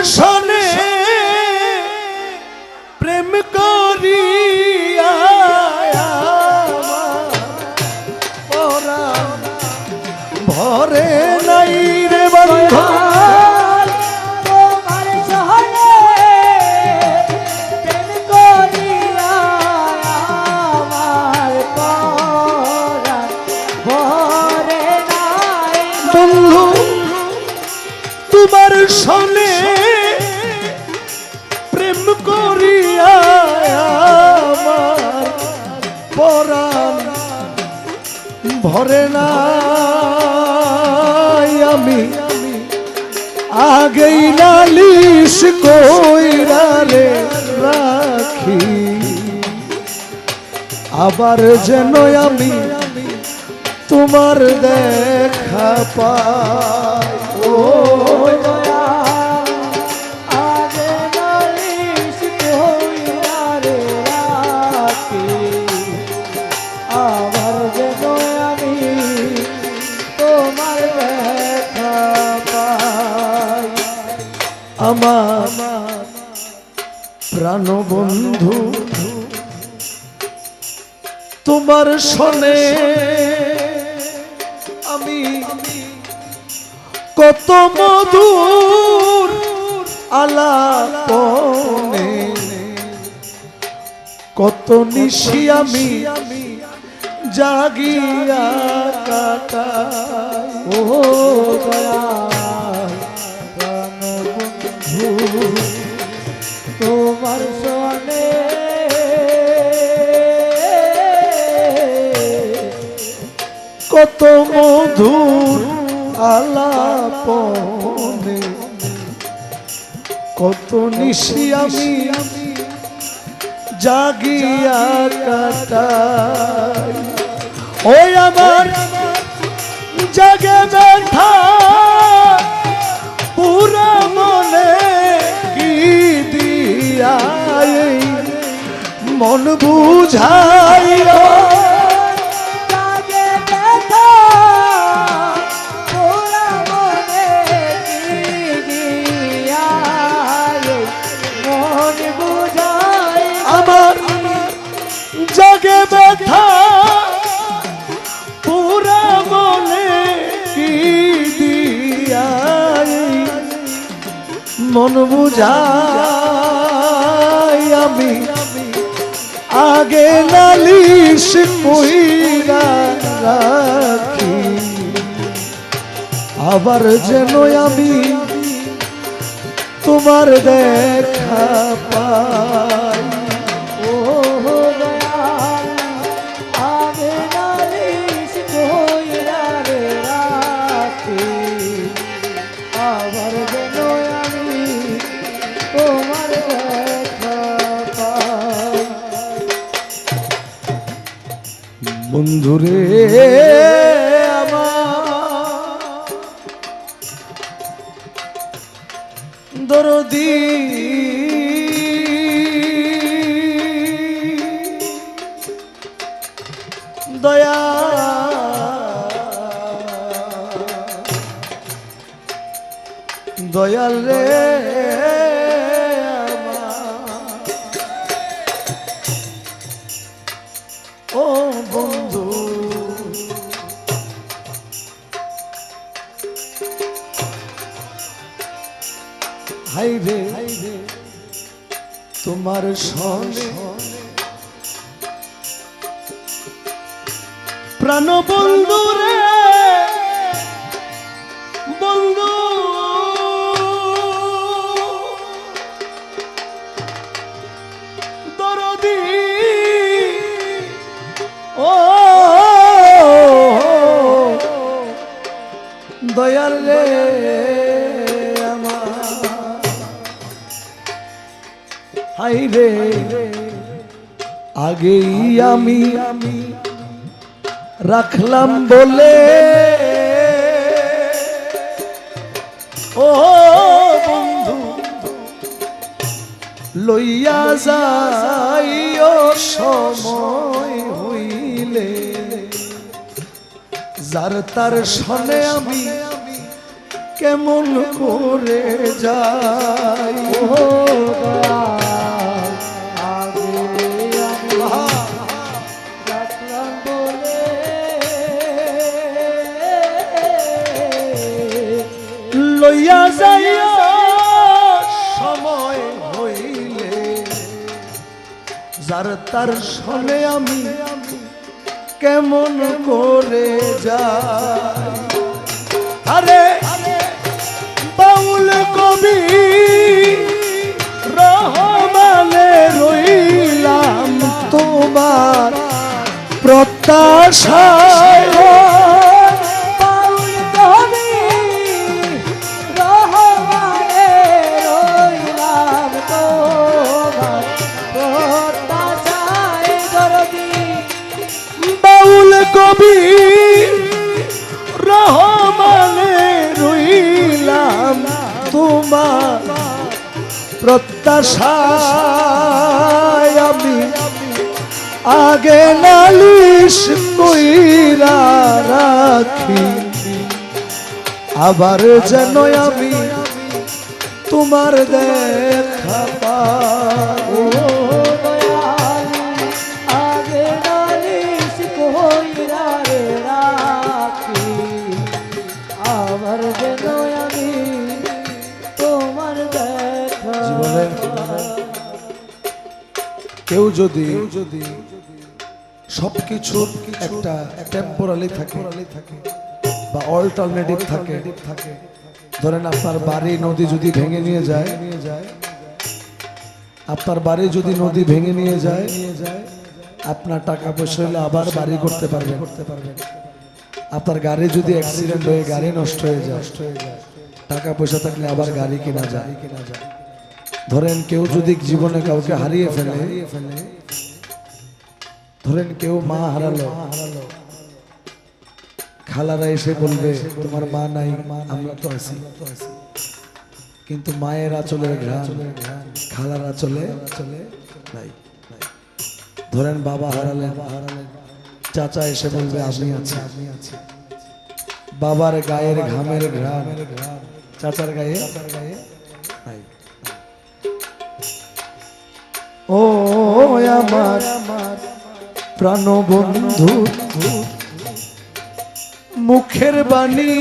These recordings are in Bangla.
সনে প্রেম করিয়া পরাণ ভরে নাই রে বন্ধু তোমার সনে প্রেম করিয়া আমার পরাণ ভরে নাই আমি আগেই নালিশ কইরা রে রাখি আবার যেন আমি তোমার দেখা পাই ও আগে নালিশ কইরা রে রাখি আবার যেন আমি তোমার দেখা পাই। আমার প্রাণ বন্ধু তোমার সনে আমি কত মধুর আলাপনে কত নিশি আমি জাগিয়া কাটাই ও দয়াল প্রাণবন্ধু তোমার সনে কত মধুর আলাপনে কত নিশি আমি জাগিয়া কাটাই ওই আমার জাগে ব্যথা পুরা মনে কি দিয়া মন বুঝাইয়া জাগে ব্যথা পুরা মনে কি দিয়া মন বুঝাই আমি আগে নালিশ কইরা রাখি আবার যেন আমি তোমার দেখা পাই বন্ধুরে আমার দরদি দয়া দয়াল রে ও বন্ধু হাইরে তোমার সনে প্রাণ বন্ধু রে বন্ধু দরদি ও দয়াল রে আমার হাই রে আগেই আমি রাখলাম বলে ও বন্ধু লইয়া যাইও সময় হইলে যার তার সনে আমি কেমন করে যাই ও দয়াল, আগে আমি রাখলাম বলে লইয়া যাইয়া সময় হইলে যার তার শোনে আমি কেমন করে যাই আরে বাউল কবি রহমানে রইলাম তোমার প্রত্যাশায় বাউল কবি রহমানে রইলাম তোমার প্রত্যাশায় দরদি। বাউল কবি রহমানে রইলাম তোমার প্রত্যাশায় আমি আগে নালিশ কইরা রাখি আবার যেন আমি তোমার দেখা পাই ও দয়াল, আগে নালিশ কইরা রে রাখি আবার যেন আমি তোমার দেখা জীবনে কেউ যদি সবকিছু একটা টেম্পোরালি থাকে বা অল্টারনেটিভ থাকে ধরেন আপনার বাড়ি নদী যদি ভেঙে নিয়ে যায় আপনার বাড়ি যদি নদী ভেঙে নিয়ে যায় আপনার টাকা পয়সা হলে আবার বাড়ি করতে পারবেন আপনার গাড়ি যদি অ্যাক্সিডেন্ট হয়ে গাড়ি নষ্ট হয়ে যায় টাকা পয়সা থাকলে আবার গাড়ি কেনা যায় ধরেন কেউ যদি জীবনে কাউকে হারিয়ে ফেলে ধরেন কেউ মা হারালো খালারা এসে বলবে তোমার মা নাই আমরা তো আছি কিন্তু মায়ের আঁচলের ঘ্রাণ খালার আঁচলে নাই ধরেন বাবা হারালেন চাচা এসে বলবে আমি আছি বাবার গায়ের ঘামের ঘ্রাণ চাচার গায়ে নাই ও আমার প্রাণবন্ধু মুখের বাণী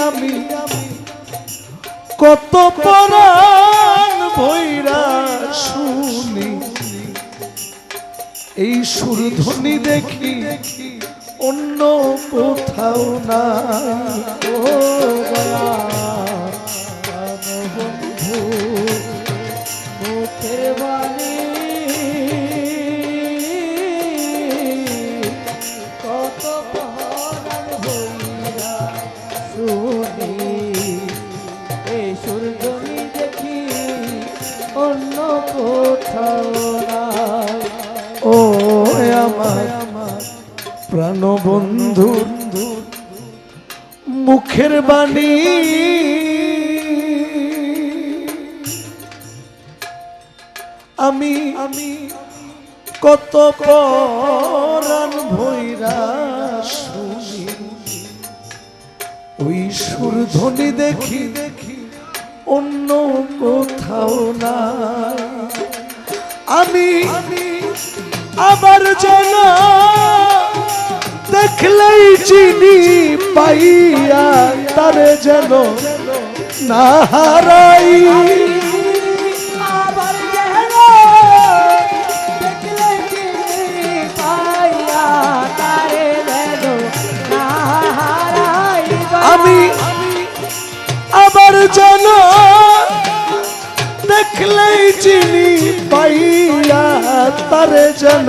আমি কত পরাণ ভৈরা শুনি এই সুরধ্বনি দেখি অন্য কোথাও না ও দয়াল, বন্ধু মুখের বাণী কত পরাণ ভৈরা শুনি এই সুরধ্বনি দেখি অন্য কোথাও নাই। ও আমার প্রাণবন্ধু মুখের বাণী আমি কত পরাণ ভৈরা শুনি ওই সুরধ্বনি দেখি অন্য কোথাও না আমি আবার যেন দেখলেই চিনি পাইয়া তারে যেন না হারাই আবার যেন দেখলে চিনি পাইয়া তারে যেন না হারাইবা। আমি আবার যেন দেখলেই চিনি পাইয়া তারে যেন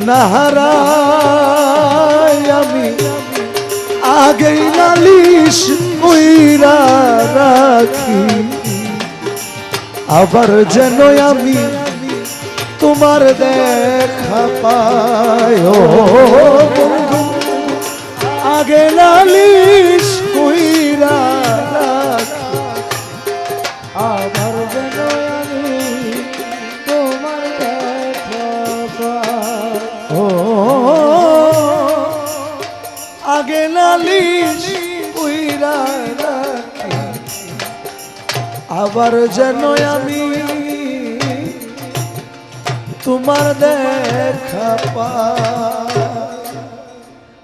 না হারাই আমি আগেই নালিশ কইরা রাখি আবার যেন আমি তোমার দেখা পাই ও বন্ধু আগে নালিশ কইরা রাখি আবার যেন আমি তোমার দেখা পাই। ও নালিশ কইরা রাখি আবার যেন আমি তোমার দেখা পাই